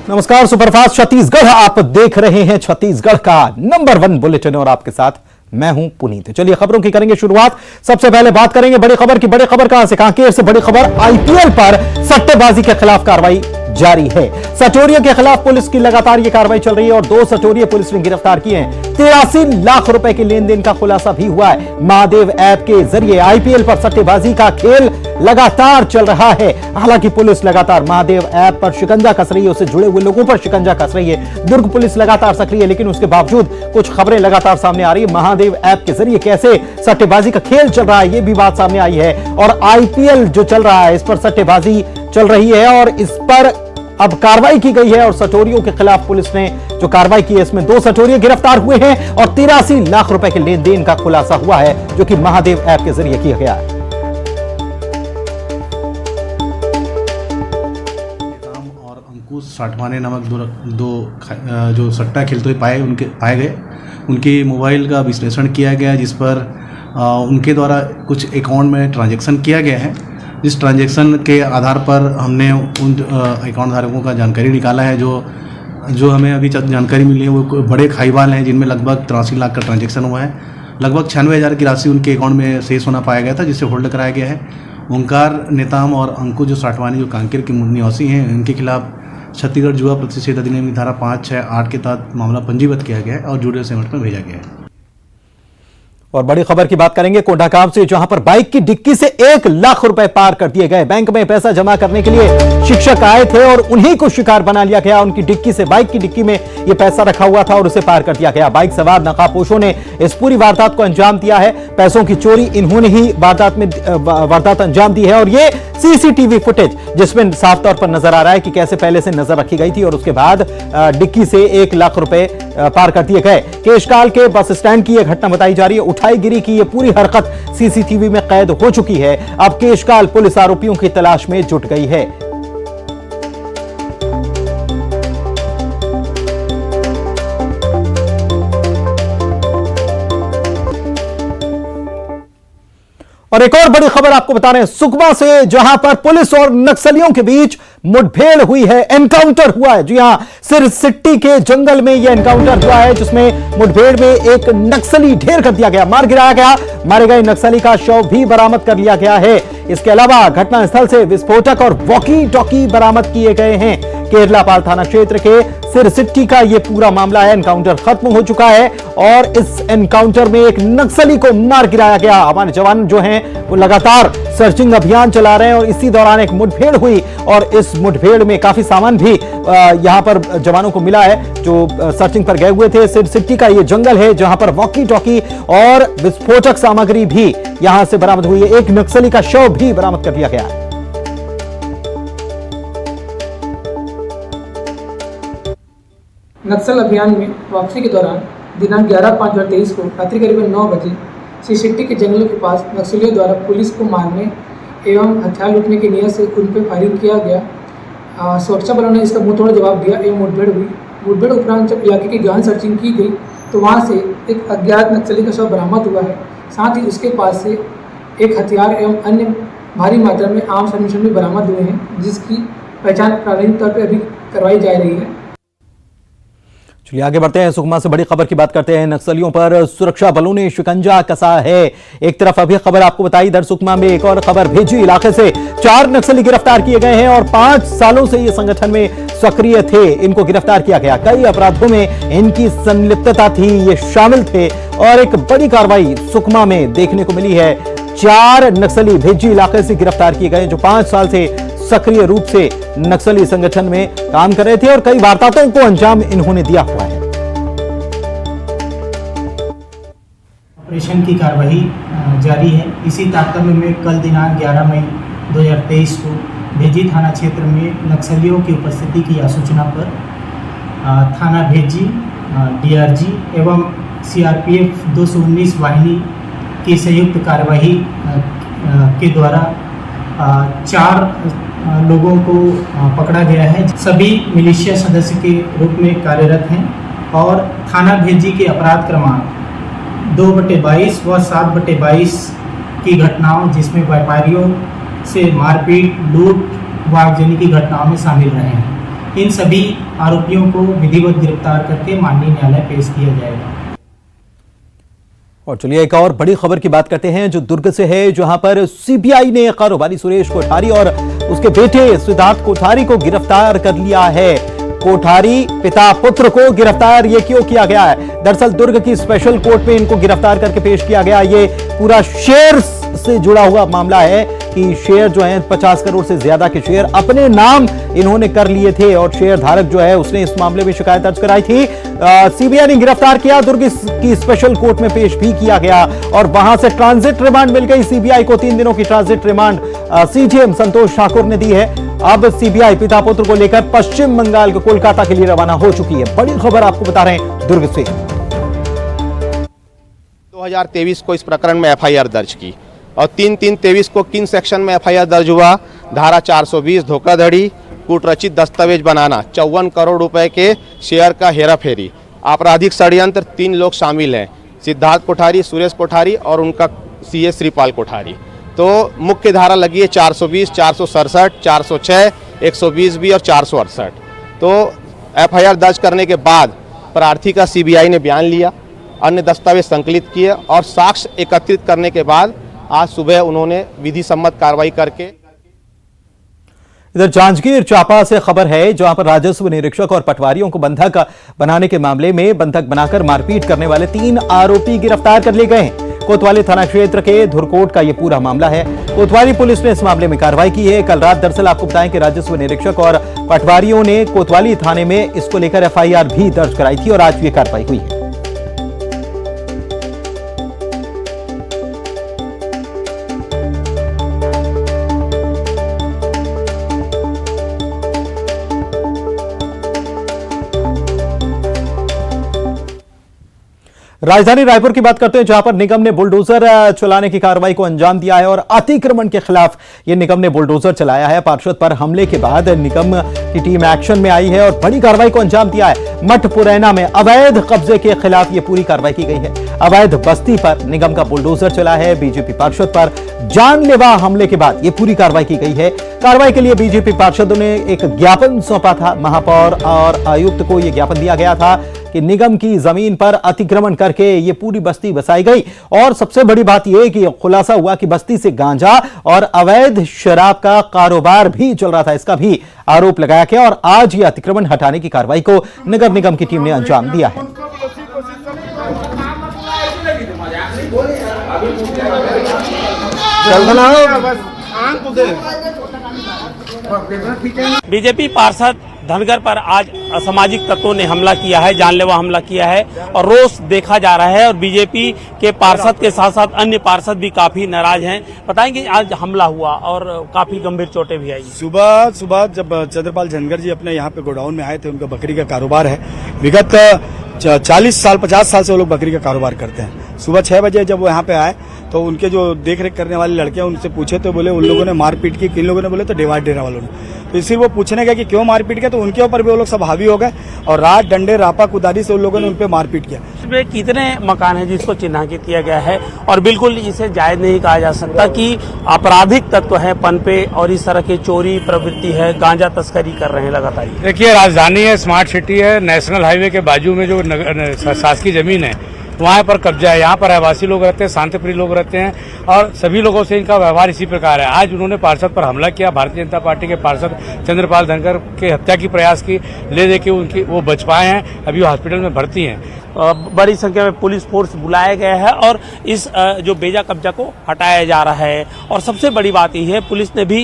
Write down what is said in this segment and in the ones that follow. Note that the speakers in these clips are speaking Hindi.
नमस्कार, सुपरफास्ट छत्तीसगढ़ आप देख रहे हैं। छत्तीसगढ़ का नंबर 1 बुलेटिन और आपके साथ मैं हूं पुनीत। चलिए खबरों की करेंगे शुरुआत। सबसे पहले बात करेंगे बड़ी खबर की। बड़ी खबर कहां से? कांकेर से बड़ी खबर। आईपीएल पर सट्टेबाजी के खिलाफ कार्रवाई जारी है। सटोरियों के खिलाफ पुलिस की लगातार यह कार्रवाई चल रही है और 2 सटोरिये पुलिस ने गिरफ्तार किए हैं। 83 लाख रुपए के लेन देन का खुलासा भी हुआ है। महादेव ऐप के जरिए आईपीएल पर सट्टेबाजी का खेल लगातार चल रहा है। हालांकि पुलिस लगातार महादेव ऐप पर शिकंजा कस रही है, उससे जुड़े हुए लोगों पर शिकंजा कस रही है। दुर्ग पुलिस लगातार सक्रिय है, लेकिन उसके बावजूद कुछ खबरें लगातार सामने आ रही है। महादेव ऐप के जरिए कैसे सट्टेबाजी का खेल चल रहा है, यह भी बात सामने आई है। और आईपीएल जो चल रहा है, इस पर सट्टेबाजी चल रही है और इस पर अब कार्रवाई की गई है। और सटोरियों के खिलाफ पुलिस ने जो कार्रवाई की है, इसमें 2 सटोरिये गिरफ्तार हुए हैं और 83 लाख रुपए के लेन देन का खुलासा हुआ है, जो कि महादेव ऐप के जरिए किया गया है। और अंकुश साठवाने नामक दो जो सट्टा खेलते हुए पाए गए, उनके मोबाइल का विश्लेषण किया गया, जिस पर उनके द्वारा कुछ अकाउंट में ट्रांजैक्शन किया गया है। जिस ट्रांजैक्शन के आधार पर हमने उन अकाउंट धारकों का जानकारी निकाला है। जो हमें अभी जानकारी मिली है, वो बड़े खाईवाल हैं, जिनमें लगभग 83 लाख का ट्रांजैक्शन हुआ है। लगभग 96,000 की राशि उनके अकाउंट में शेष होना पाया गया था, जिसे होल्ड कराया गया है। ओंकार नेताम और अंकुश जो साठवानी, जो कांकेर के निवासी हैं, इनके खिलाफ छत्तीसगढ़ जुआ प्रतिषेध अधिनियम की धारा 5, 6, 8 के तहत मामला पंजीबद्ध किया गया है और जुडियल सेमेट में भेजा गया है। और बड़ी खबर की बात करेंगे कोंडागांव से, जहां पर बाइक की डिक्की से 1 लाख रुपए पार कर दिए गए। बैंक में पैसा जमा करने के लिए शिक्षक आए थे और उन्हीं को शिकार बना लिया गया। उनकी डिक्की से, बाइक की डिक्की में यह पैसा रखा हुआ था और उसे पार कर दिया गया। बाइक सवार नकाबपोशों ने इस पूरी वारदात को अंजाम दिया है। पैसों की चोरी इन्होंने ही वारदात अंजाम दी है। और यह सीसीटीवी फुटेज, जिसमें साफ तौर पर नजर आ रहा है कि कैसे पहले से नजर रखी गई थी और उसके बाद डिक्की से 1 लाख रुपए पार कर दिए गए। केशकाल के बस स्टैंड की यह घटना बताई जा रही है। उठाईगिरी की यह पूरी हरकत सीसीटीवी में कैद हो चुकी है। अब केशकाल पुलिस आरोपियों की तलाश में जुट गई है। और एक और बड़ी खबर आपको बता रहे हैं सुकमा से, जहां पर पुलिस और नक्सलियों के बीच मुठभेड़ हुई है, एनकाउंटर हुआ है। जी हां, सिरसिट्टी के जंगल में यह एनकाउंटर हुआ है, जिसमें मुठभेड़ में एक नक्सली ढेर कर दिया गया, मार गिराया गया। मारे गए नक्सली का शव भी बरामद कर लिया गया है। इसके अलावा घटनास्थल से विस्फोटक और वॉकी टॉकी बरामद किए गए हैं। केरलापाल थाना क्षेत्र के सिरसिट्टी का यह पूरा मामला है। एनकाउंटर खत्म हो चुका है और इस एनकाउंटर में एक नक्सली को मार गिराया गया। हमारे जवान जो हैं वो लगातार सर्चिंग अभियान चला रहे हैं और इसी दौरान एक मुठभेड़ हुई और इस मुठभेड़ में काफी सामान भी यहां पर जवानों को मिला है, जो सर्चिंग पर गए हुए थे। सिरसिट्टी का यह जंगल है, जहां पर वॉकी टॉकी और विस्फोटक सामग्री भी यहां से बरामद हुई है। एक नक्सली का शव भी बरामद कर दिया गया है। नक्सल अभियान में वापसी के दौरान दिनांक 11/5/2023 को रात्रि करीब 9 बजे सिरसिट्टी के जंगलों के पास नक्सलियों द्वारा पुलिस को मारने एवं हथियार लूटने की नियत से उन पर फायरिंग किया गया। सुरक्षा बलों ने इसका मुंहतोड़ जवाब दिया एवं मुठभेड़ हुई। मुठभेड़ उपरांत जब इलाके की गहन सर्चिंग की गई तो वहां से एक अज्ञात नक्सली का शव बरामद हुआ है। साथ ही उसके पास से एक हथियार एवं अन्य भारी मात्रा में आर्म्स एम्यूनिशन भी बरामद हुए हैं, जिसकी पहचान प्रारंभिक तौर पर अभी करवाई जा रही है। चलिए आगे बढ़ते हैं। सुकमा से बड़ी खबर की बात करते हैं। नक्सलियों पर सुरक्षा बलों ने शिकंजा कसा है। एक तरफ अभी खबर आपको बताई, इधर सुकमा में एक और खबर भेजी। इलाके से 4 नक्सली गिरफ्तार किए गए हैं और 5 सालों से ये संगठन में सक्रिय थे। इनको गिरफ्तार किया गया। कई अपराधों में इनकी संलिप्तता थी, ये शामिल थे और एक बड़ी कार्रवाई सुकमा में देखने को मिली है। 4 नक्सली भेजी इलाके से गिरफ्तार किए गए, जो 5 साल से सक्रिय रूप से नक्सली संगठन में काम कर रहे थे और कई वारदातों को अंजाम इन्होंने दिया हुआ है। ऑपरेशन की कार्रवाई जारी है। इसी तारतम्य में कल दिनांक 11 मई 2023 को भेजी थाना क्षेत्र में नक्सलियों की उपस्थिति की सूचना पर थाना भेजी, डीआरजी एवं सीआरपीएफ 219 वाहिनी की संयुक्त कार्यवाही के द्वारा 4 लोगों को पकड़ा गया है। सभी मिलिशिया सदस्य के रूप में कार्यरत हैं और थाना भेजी के अपराध क्रमांक 2/22 व 7/22 की घटनाओं, जिसमें व्यापारियों से मारपीट, लूट व आगजनी की घटनाओं में शामिल रहे हैं। इन सभी आरोपियों को विधिवत गिरफ्तार करके माननीय न्यायालय पेश किया जाएगा। और चलिए एक और बड़ी खबर की बात करते हैं जो दुर्ग से है, जहां पर सीबीआई ने कारोबारी सुरेश कोठारी और उसके बेटे सिद्धार्थ कोठारी को गिरफ्तार कर लिया है। कोठारी पिता पुत्र को गिरफ्तार ये क्यों किया गया है? दरअसल दुर्ग की स्पेशल कोर्ट में इनको गिरफ्तार करके पेश किया गया। ये पूरा शेयर से जुड़ा हुआ मामला है कि शेयर जो है 50 करोड़ से ज्यादा के शेयर अपने नाम इन्होंने कर लिए थे और शेयर धारक जो है उसने इस मामले में शिकायत दर्ज कराई थी। सीबीआई ने गिरफ्तार किया, दुर्ग की स्पेशल कोर्ट में पेश भी किया गया और वहां से ट्रांजिट रिमांड मिल गई सीबीआई को। 3 दिनों की ट्रांजिट रिमांड सीजीएम संतोष ठाकुर ने दी है। अब सीबीआई पिता पुत्र को लेकर पश्चिम बंगाल के कोलकाता के लिए रवाना हो चुकी है। बड़ी खबर आपको बता रहे हैं दुर्ग से। 2023 को इस प्रकरण में एफआईआर दर्ज की और 3/3/23 को किन सेक्शन में एफआईआर दर्ज हुआ? धारा 420 धोखाधड़ी, कूटरचित दस्तावेज बनाना, 54 करोड़ रुपए के शेयर का हेराफेरी, आपराधिक षड्यंत्र। 3 लोग शामिल हैं, सिद्धार्थ कोठारी, सुरेश कोठारी और उनका सीए श्रीपाल कोठारी। तो मुख्य धारा लगी है 420, 467, 406, 120B और 468। तो एफआईआर दर्ज करने के बाद प्रार्थी का सीबीआई ने बयान लिया, अन्य दस्तावेज संकलित किए और साक्ष्य एकत्रित करने के बाद आज सुबह उन्होंने विधि सम्मत कार्रवाई करके। इधर जांजगीर चांपा से खबर है, जहां पर राजस्व निरीक्षक और पटवारियों को बंधक बनाने के मामले में बंधक बनाकर मारपीट करने वाले 3 आरोपी गिरफ्तार कर लिए गए हैं। कोतवाली थाना क्षेत्र के धुरकोट का यह पूरा मामला है। कोतवाली पुलिस ने इस मामले में कार्रवाई की है। कल रात दरअसल आपको बताएं कि राजस्व निरीक्षक और पटवारियों ने कोतवाली थाने में इसको लेकर एफआईआर भी दर्ज कराई थी और आज ये कार्रवाई हुई है। राजधानी रायपुर की बात करते हैं, जहां पर निगम ने बुलडोजर चलाने की कार्रवाई को अंजाम दिया है और अतिक्रमण के खिलाफ यह निगम ने बुलडोजर चलाया है। पार्षद पर हमले के बाद निगम की टीम एक्शन में आई है और बड़ी कार्रवाई को अंजाम दिया है। मठ पुरैना में अवैध कब्जे के खिलाफ यह पूरी कार्रवाई की गई है। अवैध बस्ती पर निगम का बुलडोजर चला है। बीजेपी पार्षद पर जानलेवा हमले के बाद यह पूरी कार्रवाई की गई है। कार्रवाई के लिए बीजेपी पार्षदों ने एक ज्ञापन सौंपा था। महापौर और आयुक्त को यह ज्ञापन दिया गया था कि निगम की जमीन पर अतिक्रमण करके ये पूरी बस्ती बसाई गई और सबसे बड़ी बात यह कि खुलासा हुआ कि बस्ती से गांजा और अवैध शराब का कारोबार भी चल रहा था। इसका भी आरोप लगाया गया और आज ये अतिक्रमण हटाने की कार्रवाई को नगर निगम की टीम ने अंजाम दिया है। बीजेपी पार्षद धनगर पर आज असामाजिक तत्वों ने हमला किया है, जानलेवा हमला किया है और रोष देखा जा रहा है और बीजेपी के पार्षद के साथ साथ अन्य पार्षद भी काफी नाराज हैं। बताएंगे आज हमला हुआ और काफी गंभीर चोटें भी आई। सुबह जब चंद्रपाल धनगर जी अपने यहाँ पे गोडाउन में आए थे, उनका बकरी का कारोबार है। विगत 40 साल 50 साल से वो लोग बकरी का कारोबार करते हैं। सुबह 6 बजे जब वो यहाँ पे आए तो उनके जो देख रेख करने वाले लड़के उनसे पूछे तो बोले उन लोगों ने मारपीट की। किन लोगों ने बोले तो डेवार डेरा वालों ने। तो इसी वो पूछने गए कि क्यों मारपीट किया, तो उनके ऊपर भी वो लोग सब हावी हो गए और रात डंडे रापा कुदारी से उन लोगों ने उन पे मारपीट किया। इसमें कितने मकान हैं जिसको चिन्हांकित किया गया है और बिल्कुल इसे जायज नहीं कहा जा सकता कि आपराधिक तत्व है पनपे और इस तरह की चोरी प्रवृत्ति है, गांजा तस्करी कर रहे हैं लगातार। देखिए, राजधानी है, स्मार्ट सिटी है, नेशनल हाईवे के बाजू में जो शासकीय जमीन है वहाँ पर कब्जा है। यहाँ पर रहवासी लोग रहते हैं, शांतिप्रिय लोग रहते हैं और सभी लोगों से इनका व्यवहार इसी प्रकार है। आज उन्होंने पार्षद पर हमला किया। भारतीय जनता पार्टी के पार्षद चंद्रपाल धनगर के हत्या की प्रयास की, ले देके उनकी वो बच पाए हैं, अभी वो हॉस्पिटल में भर्ती हैं। बड़ी संख्या में पुलिस फोर्स बुलाया गया है और इस जो बेजा कब्जा को हटाया जा रहा है। और सबसे बड़ी बात यह है, पुलिस ने भी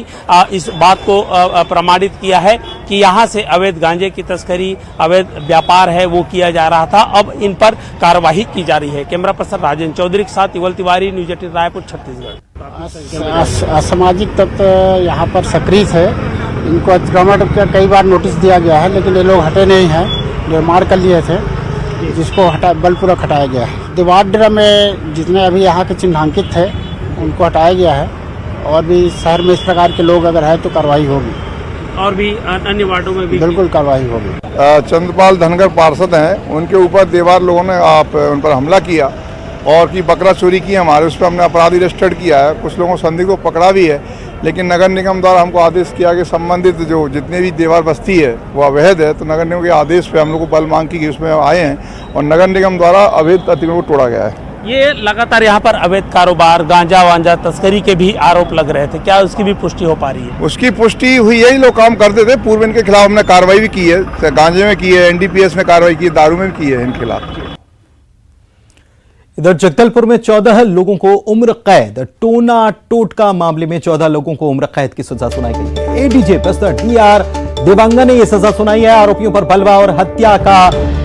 इस बात को प्रमाणित किया है कि यहाँ से अवैध गांजे की तस्करी, अवैध व्यापार है वो किया जा रहा था। अब इन पर कार्रवाई की जा रही है। कैमरा पर्सन राजेंद्र चौधरी के साथ इवल तिवारी, न्यूज 18 रायपुर, छत्तीसगढ़। असामाजिक तत्व यहाँ पर सक्रिय है। इनको अतिक्रमण का कई बार नोटिस दिया गया है, लेकिन ये लोग हटे नहीं हैं। निर्माण कर लिए थे, जिसको बलपूर्वक हटाया गया है। दीवार डेरा में जितने अभी यहाँ के चिन्हांकित थे उनको हटाया गया है और भी शहर में इस प्रकार के लोग अगर है तो कार्रवाई होगी और भी अन्य वार्डों में भी बिल्कुल कार्रवाई होगी। चंद्रपाल धनगर पार्षद हैं, उनके ऊपर देवार लोगों ने उन पर हमला किया और की बकरा चोरी की हमारे, उस पर हमने अपराधी रजिस्टर्ड किया है। कुछ लोगों संदिग्ध को पकड़ा भी है, लेकिन नगर निगम द्वारा हमको आदेश किया कि संबंधित जो जितने भी देवर बस्ती है वो अवैध है, तो नगर निगम के आदेश पे हम लोग को बल मांग की उसमें आए हैं और नगर निगम द्वारा अवैध अतिक्रमण को तोड़ा गया है। ये लगातार यहाँ पर अवैध कारोबार, गांजा वांजा तस्करी के भी आरोप लग रहे थे, क्या उसकी भी पुष्टि हो पा रही है? उसकी पुष्टि हुई, यही लोग काम करते थे। पूर्व इनके खिलाफ हमने कार्रवाई भी की है, गांजे में की है, NDPS में कार्रवाई की है, दारू में भी की है इनके खिलाफ। इधर जगदलपुर में 14 लोगों को उम्र कैद, टोना टोटका मामले में 14 लोगों को उम्र कैद की सजा सुनाई गई है। एडीजे बस्तर DR देवांगा ने यह सजा सुनाई है। आरोपियों पर बलवा और हत्या का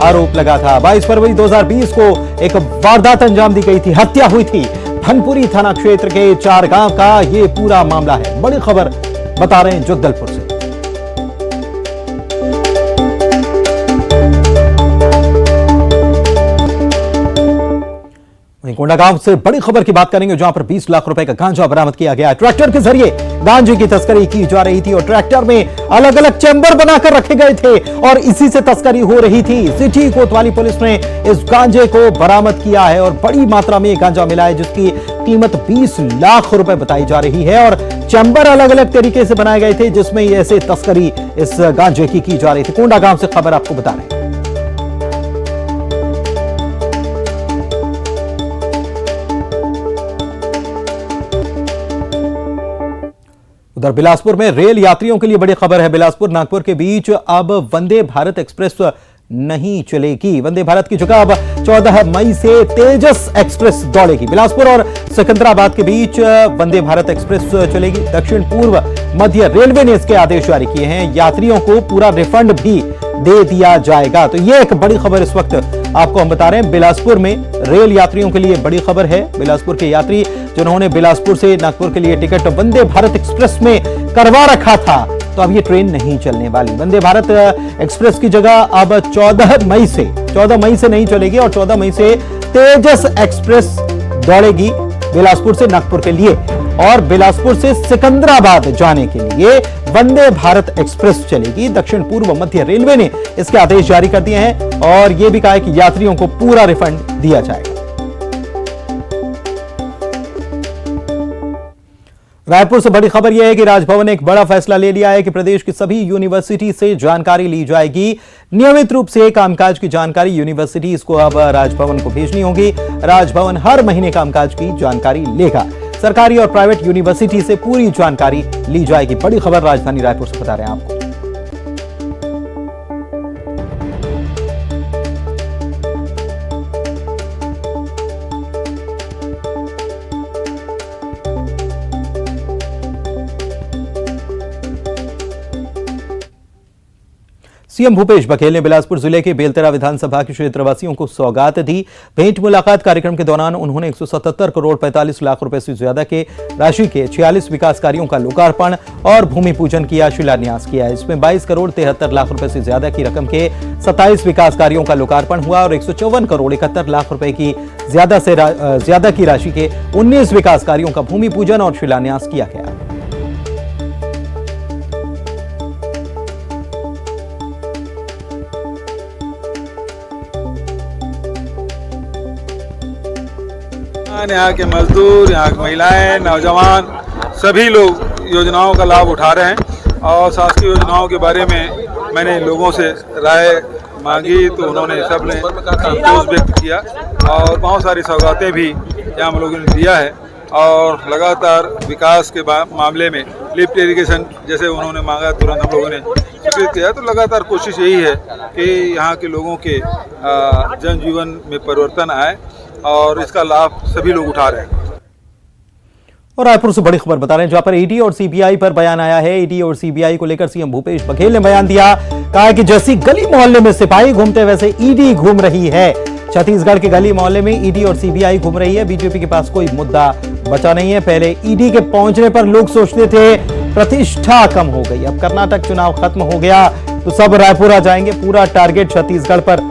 आरोप लगा था। 22 फरवरी 2020 को एक वारदात अंजाम दी गई थी, हत्या हुई थी। भनपुरी थाना क्षेत्र के 4 गांव का यह पूरा मामला है। बड़ी खबर बता रहे हैं जगदलपुर से। वहीं कोंडागांव से बड़ी खबर की बात करेंगे, जहां पर 20 लाख रुपए का गांजा बरामद किया गया। ट्रैक्टर के जरिए गांजे की तस्करी की जा रही थी और ट्रैक्टर में अलग अलग चैम्बर बनाकर रखे गए थे और इसी से तस्करी हो रही थी। सिटी कोतवाली पुलिस ने इस गांजे को बरामद किया है और बड़ी मात्रा में गांजा मिला है, जिसकी कीमत 20 लाख रुपए बताई जा रही है और चैम्बर अलग अलग तरीके से बनाए गए थे, जिसमें ऐसे तस्करी इस गांजे की जा रही थी। कोंडागांव से खबर आपको बता रहे हैं। उधर बिलासपुर में रेल यात्रियों के लिए बड़ी खबर है। बिलासपुर नागपुर के बीच अब वंदे भारत एक्सप्रेस नहीं चलेगी। वंदे भारत की जगह अब 14 मई से तेजस एक्सप्रेस दौड़ेगी। बिलासपुर और सिकंदराबाद के बीच वंदे भारत एक्सप्रेस चलेगी। दक्षिण पूर्व मध्य रेलवे ने इसके आदेश जारी किए हैं। यात्रियों को पूरा रिफंड भी दे दिया जाएगा। तो यह एक बड़ी खबर इस वक्त आपको हम बता रहे हैं। बिलासपुर में रेल यात्रियों के लिए बड़ी खबर है। बिलासपुर के यात्री जिन्होंने बिलासपुर से नागपुर के लिए टिकट वंदे भारत एक्सप्रेस में करवा रखा था, तो अब ये ट्रेन नहीं चलने वाली। वंदे भारत एक्सप्रेस की जगह अब 14 मई से नहीं चलेगी और 14 मई से तेजस एक्सप्रेस दौड़ेगी बिलासपुर से नागपुर के लिए और बिलासपुर से सिकंदराबाद जाने के लिए वंदे भारत एक्सप्रेस चलेगी। दक्षिण पूर्व मध्य रेलवे ने इसके आदेश जारी कर दिए हैं और यह भी कहा है कि यात्रियों को पूरा रिफंड दिया जाएगा। रायपुर से बड़ी खबर यह है कि राजभवन ने एक बड़ा फैसला ले लिया है कि प्रदेश की सभी यूनिवर्सिटी से जानकारी ली जाएगी। नियमित रूप से कामकाज की जानकारी यूनिवर्सिटी को अब राजभवन को भेजनी होगी। राजभवन हर महीने कामकाज की जानकारी लेगा। सरकारी और प्राइवेट यूनिवर्सिटी से पूरी जानकारी ली जाएगी। बड़ी खबर राजधानी रायपुर से बता रहे हैं आपको। सीएम भूपेश बघेल ने बिलासपुर जिले के बेलतरा विधानसभा के क्षेत्रवासियों को सौगात दी। भेंट मुलाकात कार्यक्रम के दौरान उन्होंने 177 करोड़ 45 लाख रुपए से ज्यादा के राशि के 46 विकास कार्यों का लोकार्पण और भूमि पूजन किया, शिलान्यास किया। इसमें 22 करोड़ 73 लाख रुपए से ज्यादा की रकम के 27 विकास कार्यों का लोकार्पण हुआ और 154 करोड़ 71 लाख रुपए की ज्यादा की राशि के 19 विकास कार्यों का भूमि पूजन और शिलान्यास किया गया। यहाँ के मजदूर, यहाँ की महिलाएं, नौजवान सभी लोग योजनाओं का लाभ उठा रहे हैं और शासकीय योजनाओं के बारे में मैंने लोगों से राय मांगी तो उन्होंने सब ने संतोष व्यक्त किया और बहुत सारी सौगातें भी यहाँ हम लोगों ने दिया है और लगातार विकास के मामले में लिफ्ट इरिगेशन जैसे उन्होंने मांगा तुरंत हम लोगों ने स्वीकृत किया। तो लगातार कोशिश यही है कि यहाँ के लोगों के जनजीवन में परिवर्तन आए और इसका लाभ सभी लोग उठा रहे हैं। और रायपुर से बड़ी खबर बता रहे हैं, जहां पर ईडी और सीबीआई पर बयान आया है। ईडी और सीबीआई को लेकर सीएम भूपेश बघेल ने बयान दिया, कहा कि जैसी गली मोहल्ले में सिपाही घूमते वैसे ईडी घूम रही है। छत्तीसगढ़ के गली मोहल्ले में ईडी और सीबीआई घूम रही है। बीजेपी के पास कोई मुद्दा बचा नहीं है। पहले ईडी के पहुंचने पर लोग सोचते थे प्रतिष्ठा कम हो गई, अब कर्नाटक चुनाव खत्म हो गया तो सब रायपुर आ जाएंगे। पूरा टारगेट छत्तीसगढ़ पर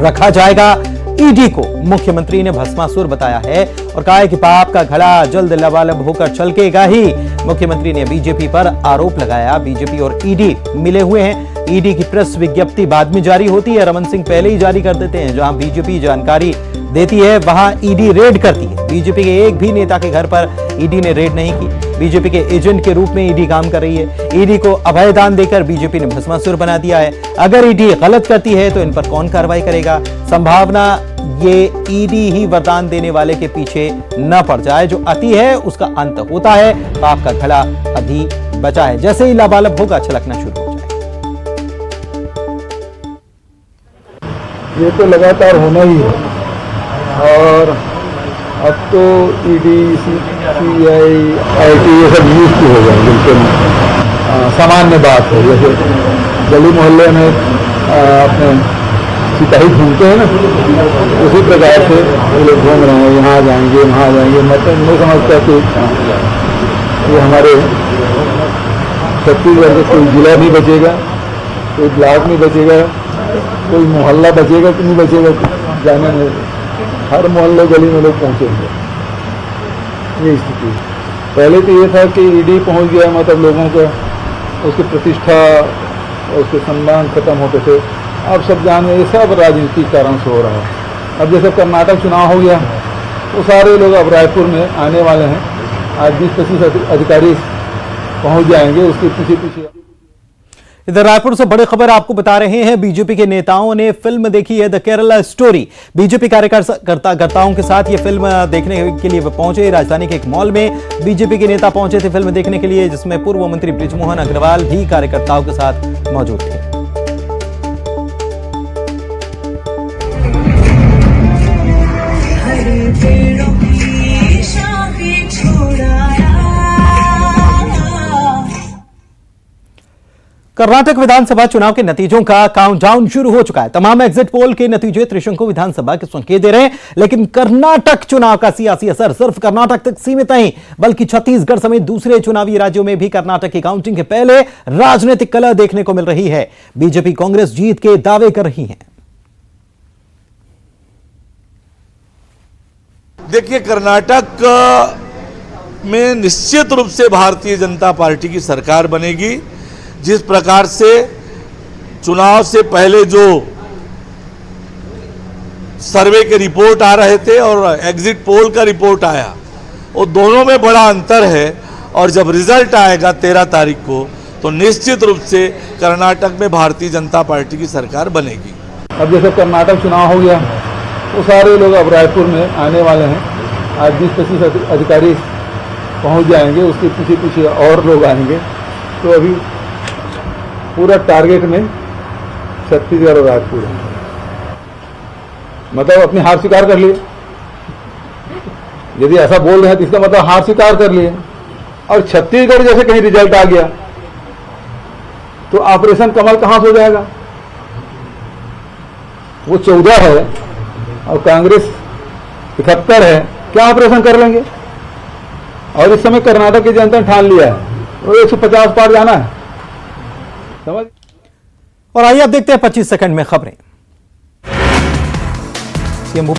रखा जाएगा। ईडी को मुख्यमंत्री ने भस्मासुर बताया है और कहा है कि पाप का घड़ा जल्द लबालब होकर छलकेगा ही। मुख्यमंत्री ने बीजेपी पर आरोप लगाया, बीजेपी और ईडी मिले हुए हैं। ईडी की प्रेस विज्ञप्ति बाद में जारी होती है, रमन सिंह पहले ही जारी कर देते हैं। जहां बीजेपी जानकारी देती है वहां ईडी रेड करती है। बीजेपी के एक भी नेता के घर पर ईडी ने रेड नहीं की। बीजेपी के एजेंट के रूप में ईडी काम कर रही है। ईडी को अभय दान देकर बीजेपी ने भस्मासुर बना दिया है। अगर ईडी गलत करती है तो इन पर कौन कार्रवाई करेगा? संभावना ये ईडी ही वरदान देने वाले के पीछे न पड़ जाए। जो अति है उसका अंत होता है। पाप का घड़ा अभी बचा है। जैसे ही लाबालब होगा छलकना शुरू हो जाएगा। ये तो लगातार होना ही है। और अब तो ईडी, सीबीआई, आईटी ये सब यूज हो गए, बिल्कुल सामान्य बात है। जैसे गली मोहल्ले में अपने सिपाही घूमते हैं ना, उसी प्रकार से वो लोग घूम रहे हैं, यहाँ जाएंगे वहाँ जाएंगे। मतलब नहीं समझता कि ये हमारे छत्तीसगढ़ में कोई जिला नहीं बचेगा, कोई ब्लॉक नहीं बचेगा, कोई मोहल्ला बचेगा कि नहीं बचेगा जाने में। हर मोहल्ले गली में लोग पहुँचेंगे। ये स्थिति है। पहले तो ये था कि ईडी पहुँच गया मतलब लोगों का उसकी प्रतिष्ठा उसके सम्मान खत्म होते थे। अब सब जाने ये सब राजनीतिक कारण से हो रहा है। अब जैसे कर्नाटक चुनाव हो गया तो सारे लोग अब रायपुर में आने वाले हैं। आज 20-25 अधिकारी पहुँच जाएंगे उसके पीछे पीछे। इधर रायपुर से बड़ी खबर आपको बता रहे हैं। बीजेपी के नेताओं ने फिल्म देखी है द केरला स्टोरी। बीजेपी कार्यकर्ताओं के साथ ये फिल्म देखने के लिए पहुंचे। राजधानी के एक मॉल में बीजेपी के नेता पहुंचे थे फिल्म देखने के लिए, जिसमें पूर्व मंत्री बृजमोहन अग्रवाल भी कार्यकर्ताओं के साथ मौजूद थे। कर्नाटक विधानसभा चुनाव के नतीजों का काउंटडाउन शुरू हो चुका है। तमाम एग्जिट पोल के नतीजे त्रिशंकु विधानसभा के संकेत दे रहे हैं, लेकिन कर्नाटक चुनाव का सियासी असर सिर्फ कर्नाटक तक सीमित नहीं, बल्कि छत्तीसगढ़ समेत दूसरे चुनावी राज्यों में भी कर्नाटक की काउंटिंग के पहले राजनीतिक कलह देखने को मिल रही है। बीजेपी कांग्रेस जीत के दावे कर रही है। देखिए, कर्नाटक में निश्चित रूप से भारतीय जनता पार्टी की सरकार बनेगी। जिस प्रकार से चुनाव से पहले जो सर्वे के रिपोर्ट आ रहे थे और एग्जिट पोल का रिपोर्ट आया, वो दोनों में बड़ा अंतर है। और जब रिजल्ट आएगा 13 तारीख को तो निश्चित रूप से कर्नाटक में भारतीय जनता पार्टी की सरकार बनेगी। अब जैसे कर्नाटक चुनाव हो गया तो सारे लोग अब रायपुर में आने वाले हैं। आज 20-25 अधिकारी पहुंच जाएंगे, उसके पीछे पीछे और लोग आएंगे। तो अभी पूरा टारगेट में छत्तीसगढ़ और रायपुर है। मतलब अपनी हार स्वीकार कर लिए। यदि ऐसा बोल रहे हैं तो इसका मतलब हार स्वीकार कर लिए। और छत्तीसगढ़ जैसे कहीं रिजल्ट आ गया तो ऑपरेशन कमल कहां से हो जाएगा? वो 14 है और कांग्रेस 71 है, क्या ऑपरेशन कर लेंगे? और इस समय कर्नाटक की जनता ने ठान लिया है वो 150 पार जाना है, समझ। और आइए अब देखते हैं 25 सेकंड में खबरें।